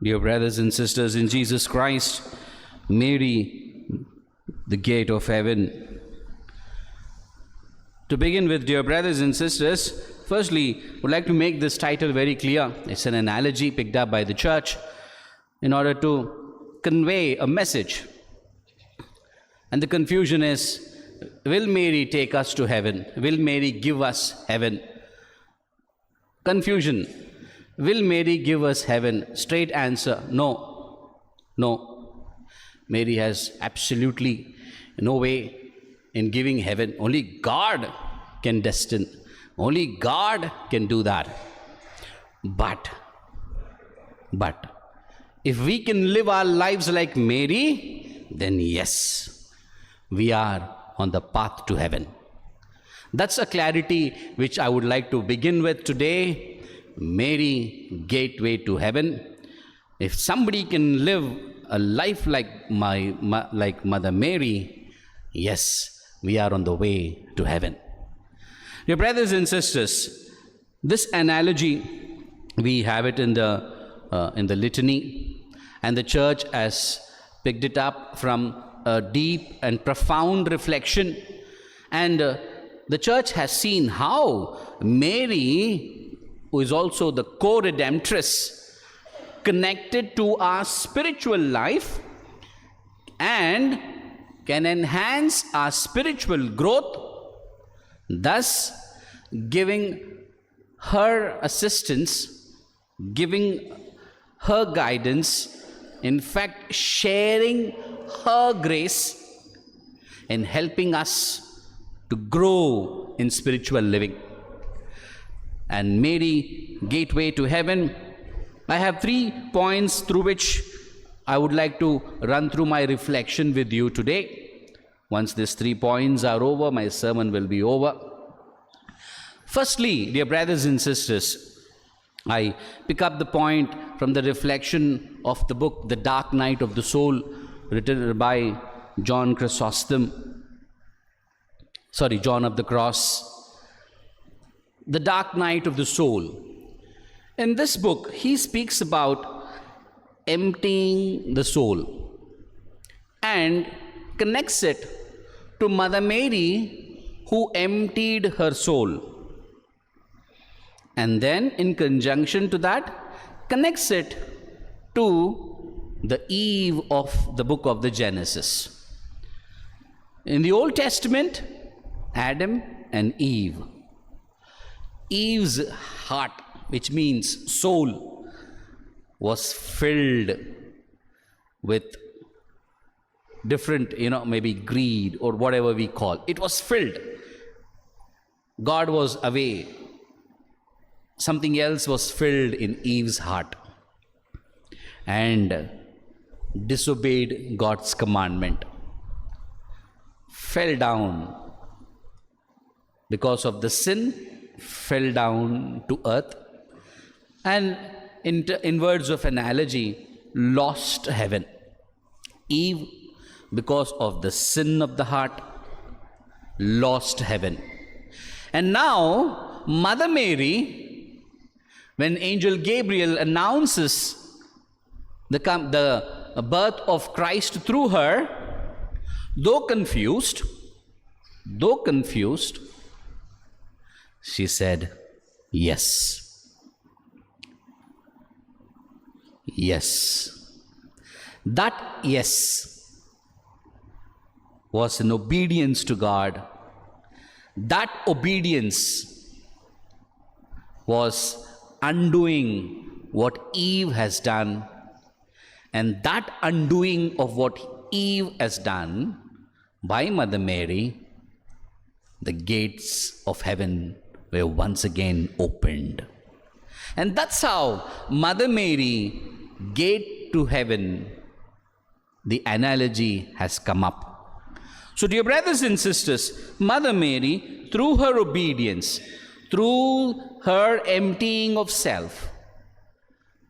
Dear brothers and sisters in Jesus Christ, Mary, the gate of heaven. To begin with, dear brothers and sisters, firstly, I would like to make this title very clear. It's an analogy picked up by the church in order to convey a message. And the confusion is, will Mary take us to heaven? Will Mary give us heaven? Confusion. Will Mary give us heaven? Straight answer, no. No. Mary has absolutely no way in giving heaven. Only God can destine. Only God can do that. But, if we can live our lives like Mary, then yes, we are on the path to heaven. That's a clarity which I would like to begin with today. Mary, gateway to heaven. If somebody can live a life like like Mother Mary, yes, we are on the way to heaven. Dear brothers and sisters, this analogy, we have it in the litany, and the church has picked it up from a deep and profound reflection, and the church has seen how Mary, who is also the co-redemptress, connected to our spiritual life and can enhance our spiritual growth, thus giving her assistance, giving her guidance, in fact sharing her grace in helping us to grow in spiritual living. And Mary, gateway to heaven, I have 3 points through which I would like to run through my reflection with you today. Once these 3 points are over, my sermon will be over. Firstly, dear brothers and sisters, I pick up the point from the reflection of the book, The Dark Night of the Soul, written by John of the Cross. The Dark Night of the Soul. In this book, he speaks about emptying the soul and connects it to Mother Mary, who emptied her soul. And then, in conjunction to that, connects it to the Eve of the book of the Genesis. In the Old Testament, Adam and Eve. Eve's heart, which means soul, was filled with different, maybe greed or whatever we call. It was filled. God was away. Something else was filled in Eve's heart and disobeyed God's commandment. Fell down because of the sin, fell down to earth, and in words of analogy, lost heaven. Eve, because of the sin of the heart, lost heaven. And now Mother Mary, when Angel Gabriel announces the birth of Christ through her, though confused, she said, yes. Yes. That yes was an obedience to God. That obedience was undoing what Eve has done. And that undoing of what Eve has done by Mother Mary, the gates of heaven were once again opened. And that's how Mother Mary, gate to heaven, the analogy has come up. So dear brothers and sisters, Mother Mary, through her obedience, through her emptying of self,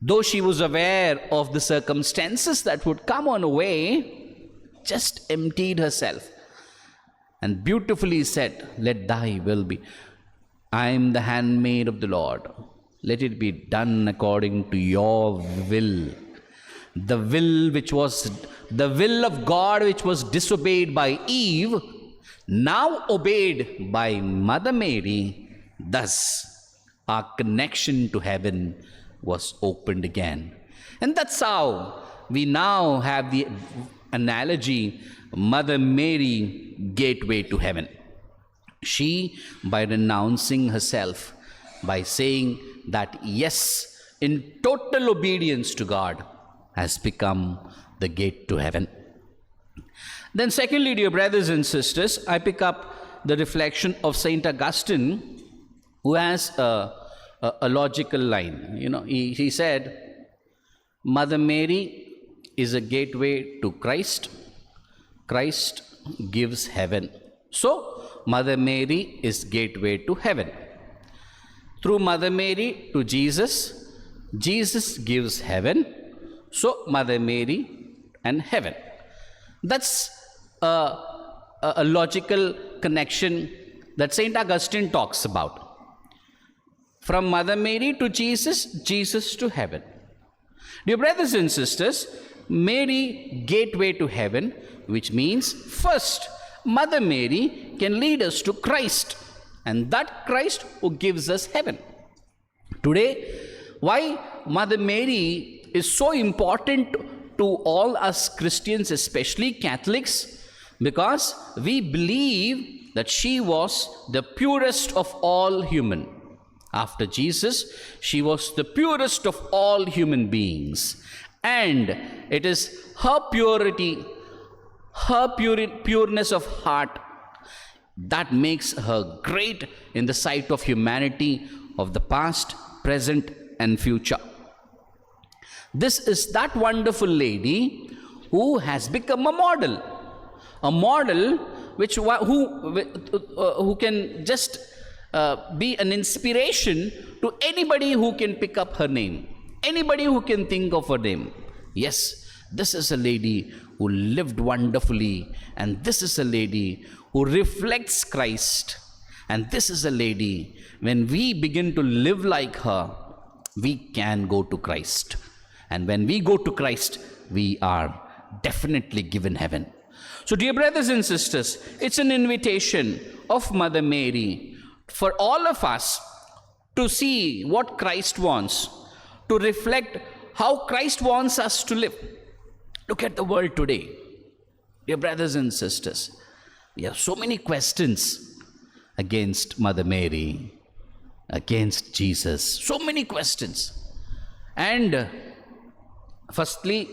though she was aware of the circumstances that would come on her way, just emptied herself and beautifully said, let thy will be. I am the handmaid of the Lord. Let it be done according to your will. The will of God which was disobeyed by Eve, now obeyed by Mother Mary. Thus, our connection to heaven was opened again. And that's how we now have the analogy, Mother Mary, gateway to heaven. She, by renouncing herself, by saying that yes, in total obedience to God, has become the gate to heaven. Then secondly, dear brothers and sisters, I pick up the reflection of Saint Augustine, who has a logical line. He said, Mother Mary is a gateway to Christ. Christ gives heaven. So, Mother Mary is gateway to heaven. Through Mother Mary to Jesus, Jesus gives heaven. So, Mother Mary and heaven. That's a logical connection that Saint Augustine talks about. From Mother Mary to Jesus, Jesus to heaven. Dear brothers and sisters, Mary, gateway to heaven, which means first, Mother Mary can lead us to Christ, and that Christ who gives us heaven. Today, why Mother Mary is so important to all us Christians, especially Catholics? Because we believe that she was the purest of all human. After Jesus, she was the purest of all human beings. And it is her purity, her pureness of heart, that makes her great in the sight of humanity of the past, present, and future. This is that wonderful lady who has become a model who can just be an inspiration to anybody who can pick up her name, anybody who can think of her name. Yes, this is a lady who lived wonderfully, and this is a lady who reflects Christ, and this is a lady, when we begin to live like her, we can go to Christ. And when we go to Christ, we are definitely given heaven. So, dear brothers and sisters, it's an invitation of Mother Mary for all of us to see what Christ wants, to reflect how Christ wants us to live. Look at the world today. Dear brothers and sisters, we have so many questions against Mother Mary, against Jesus. So many questions. And firstly,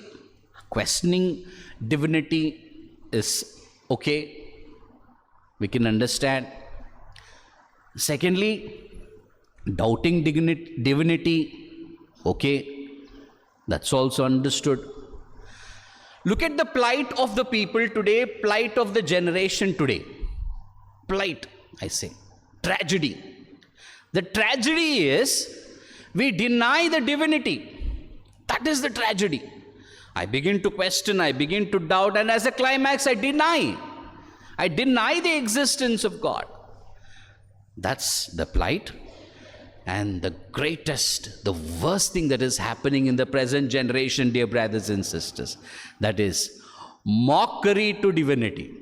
questioning divinity is okay. We can understand. Secondly, doubting divinity, okay. That's also understood. Look at the plight of the people today, plight of the generation today. Plight, I say. Tragedy. The tragedy is we deny the divinity. That is the tragedy. I begin to question, I begin to doubt, and as a climax, I deny the existence of God. That's the plight. And the greatest, the worst thing that is happening in the present generation, dear brothers and sisters, that is mockery to divinity.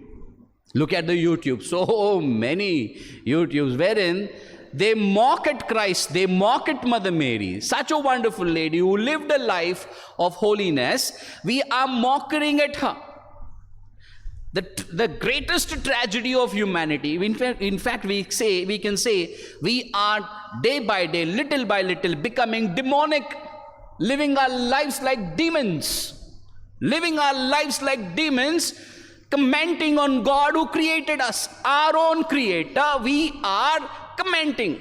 Look at the YouTube, so many YouTubes wherein they mock at Christ, they mock at Mother Mary, such a wonderful lady who lived a life of holiness. We are mocking at her. The greatest tragedy of humanity, in fact, we can say we are day by day, little by little, becoming demonic, living our lives like demons, commenting on God who created us, our own creator. We are commenting.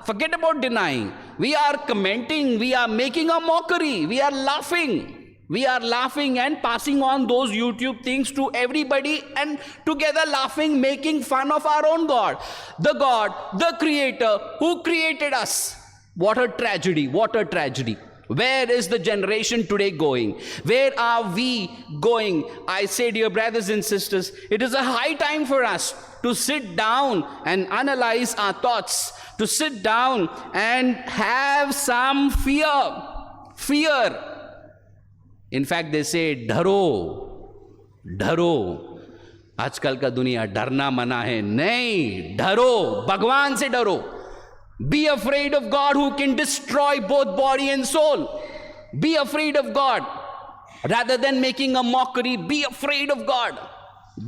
Forget about denying. We are commenting. We are making a mockery. We are laughing. We are laughing and passing on those YouTube things to everybody, and together laughing, making fun of our own God, the creator who created us. What a tragedy, what a tragedy. Where is the generation today going? Where are we going? I say, dear brothers and sisters, it is a high time for us to sit down and analyze our thoughts, to sit down and have some fear. In fact, they say, dharo, dharo. आजकल का दुनिया डरना मना है. नहीं, डरो, भगवान से डरो. Be afraid of God who can destroy both body and soul. Be afraid of God. Rather than making a mockery, be afraid of God.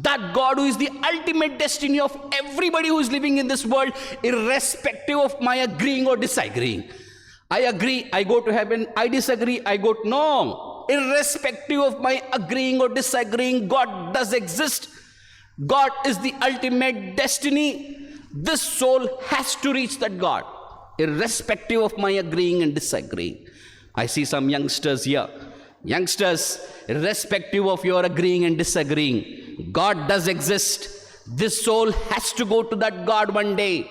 That God who is the ultimate destiny of everybody who is living in this world, irrespective of my agreeing or disagreeing. I agree, I go to heaven. I disagree, I go to... No. Irrespective of my agreeing or disagreeing, God does exist. God is the ultimate destiny. This soul has to reach that God, irrespective of my agreeing and disagreeing. I see some youngsters here. Youngsters, irrespective of your agreeing and disagreeing, God does exist. This soul has to go to that God one day.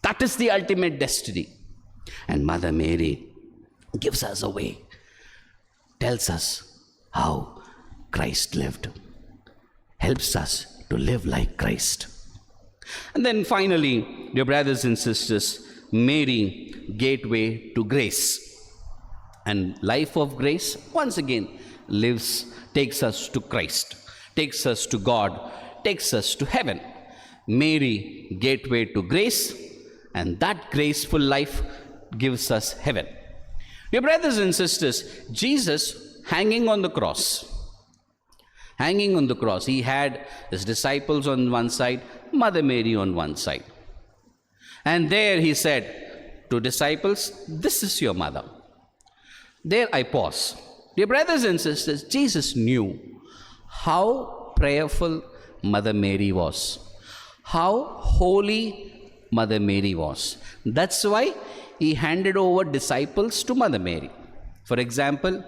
That is the ultimate destiny. And Mother Mary gives us a way, tells us how Christ lived, helps us to live like Christ. And then finally, dear brothers and sisters, Mary, gateway to grace. And life of grace, once again, takes us to Christ, takes us to God, takes us to heaven. Mary, gateway to grace, and that graceful life gives us heaven. Dear brothers and sisters, Jesus hanging on the cross, he had his disciples on one side, Mother Mary on one side. And there he said to disciples, this is your mother. There I pause. Dear brothers and sisters, Jesus knew how prayerful Mother Mary was, how holy Mother Mary was. That's why he handed over disciples to Mother Mary. For example,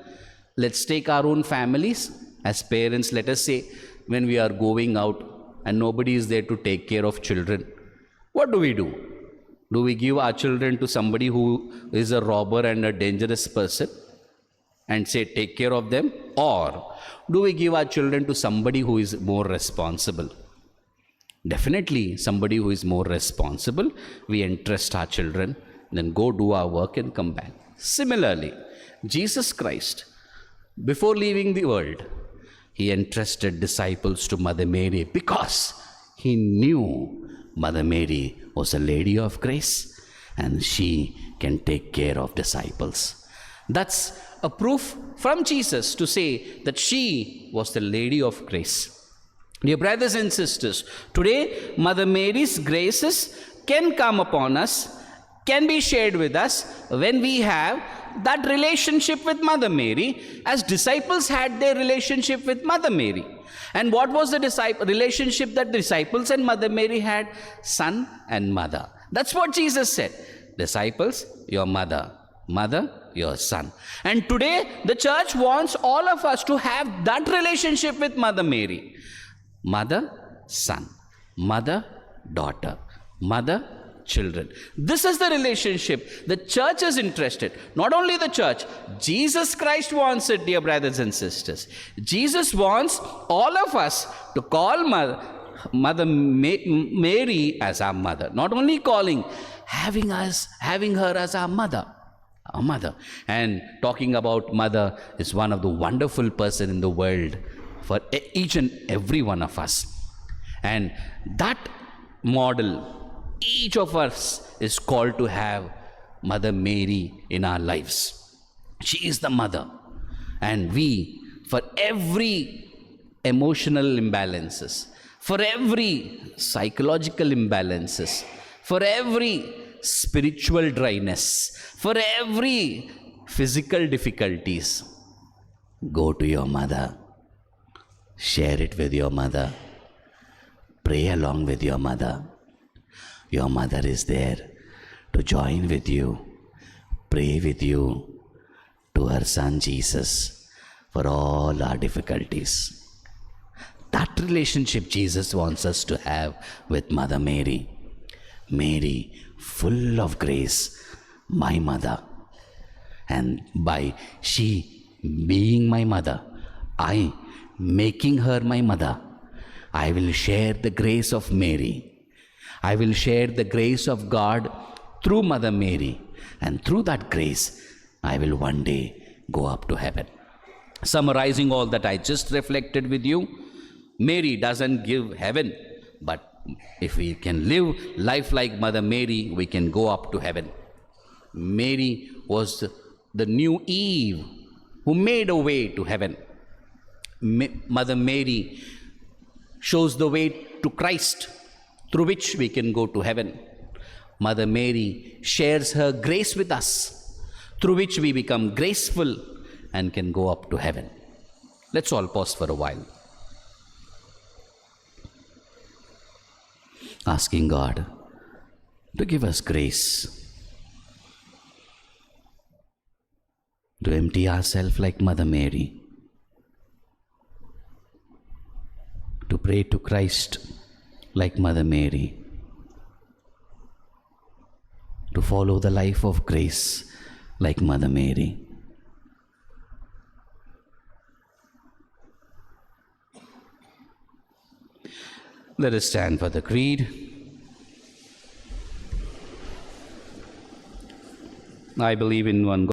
let's take our own families. As parents, let us say, when we are going out and nobody is there to take care of children, what do? Do we give our children to somebody who is a robber and a dangerous person and say, take care of them? Or do we give our children to somebody who is more responsible? Definitely somebody who is more responsible. We entrust our children, then go do our work and come back. Similarly, Jesus Christ, before leaving the world, he entrusted disciples to Mother Mary because he knew Mother Mary was a lady of grace and she can take care of disciples. That's a proof from Jesus to say that she was the lady of grace. Dear brothers and sisters, today Mother Mary's graces can come upon us, can be shared with us when we have that relationship with Mother Mary, as disciples had their relationship with Mother Mary. And what was the relationship that disciples and Mother Mary had? Son and mother. That's what Jesus said. Disciples, your mother. Mother, your son. And today, the church wants all of us to have that relationship with Mother Mary. Mother, son. Mother, daughter. Mother, children. This is the relationship the church is interested. Not only the church, Jesus Christ wants it, dear brothers and sisters. Jesus wants all of us to call Mother Mary as our mother. Not only calling, having her as our mother. Our mother. And talking about mother is one of the wonderful person in the world for each and every one of us. And that model, each of us is called to have Mother Mary in our lives. She is the mother. And we, for every emotional imbalances, for every psychological imbalances, for every spiritual dryness, for every physical difficulties, go to your mother. Share it with your mother. Pray along with your mother. Your mother is there to join with you, pray with you, to her son Jesus for all our difficulties. That relationship Jesus wants us to have with Mother Mary. Mary, full of grace, my mother. And by she being my mother, I making her my mother, I will share the grace of Mary. I will share the grace of God through Mother Mary, and through that grace, I will one day go up to heaven. Summarizing all that I just reflected with you, Mary doesn't give heaven, but if we can live life like Mother Mary, we can go up to heaven. Mary was the new Eve who made a way to heaven. Mother Mary shows the way to Christ, through which we can go to heaven. Mother Mary shares her grace with us, through which we become graceful and can go up to heaven. Let's all pause for a while, asking God to give us grace to empty ourselves like Mother Mary, to pray to Christ like Mother Mary, to follow the life of grace like Mother Mary. Let us stand for the creed. I believe in one God.